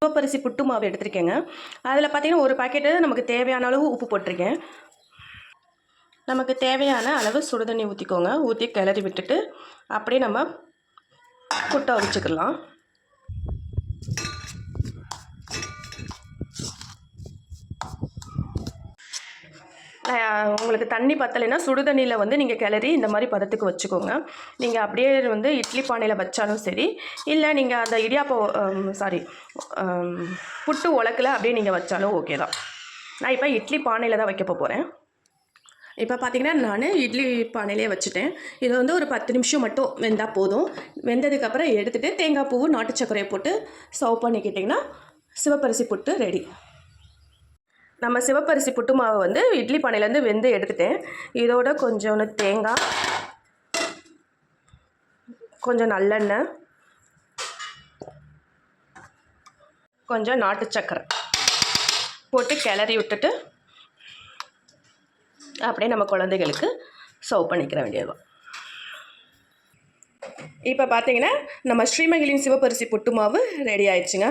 சிவப்பரிசி புட்டு மாவு எடுத்துருக்கேங்க. அதில் பார்த்திங்கன்னா ஒரு பாக்கெட்டு நமக்கு தேவையான அளவு உப்பு போட்டிருக்கேன். நமக்கு தேவையான அளவு சுடுதண்ணி ஊற்றிக்கோங்க. ஊற்றி கிளறி விட்டுட்டு அப்படியே நம்ம புட்டை அவிச்சுக்கலாம். உங்களுக்கு தண்ணி பத்தலைன்னா சுடுதண்ணியில் வந்து நீங்கள் கிளறி இந்த மாதிரி பதத்துக்கு வச்சுக்கோங்க. நீங்கள் அப்படியே வந்து இட்லி பானையில் வச்சாலும் சரி, இல்லை நீங்கள் அந்த புட்டு உலக்கில் அப்படியே நீங்கள் வச்சாலும் ஓகே தான். நான் இப்போ இட்லி பானையில் தான் வைக்க போகிறேன். இப்போ பார்த்திங்கன்னா நான் இட்லி பானையிலே வச்சுட்டேன். இதை வந்து ஒரு 10 நிமிஷம் மட்டும் வெந்தால் போதும். வெந்ததுக்கப்புறம் எடுத்துகிட்டு தேங்காய் பூவு நாட்டு சர்க்கரையை போட்டு சர்வ் பண்ணிக்கிட்டிங்கன்னா சிவப்பரிசி புட்டு ரெடி. நம்ம சிவப்பரிசி புட்டு மாவை வந்து இட்லி பானையிலேருந்து வெந்து எடுத்துட்டேன். இதோட கொஞ்சோண்டு தேங்காய், கொஞ்சம் நல்லெண்ணெய், கொஞ்சம் நாட்டு சர்க்கரை போட்டு கிளறி விட்டுட்டு அப்படியே நம்ம குழந்தைகளுக்கு சர்வ் பண்ணிக்கிற வேண்டியதுதான். இப்போ பார்த்தீங்கன்னா நம்ம ஸ்ரீமகிலின் சிவப்பரிசி புட்டு மாவு ரெடி ஆயிடுச்சுங்க.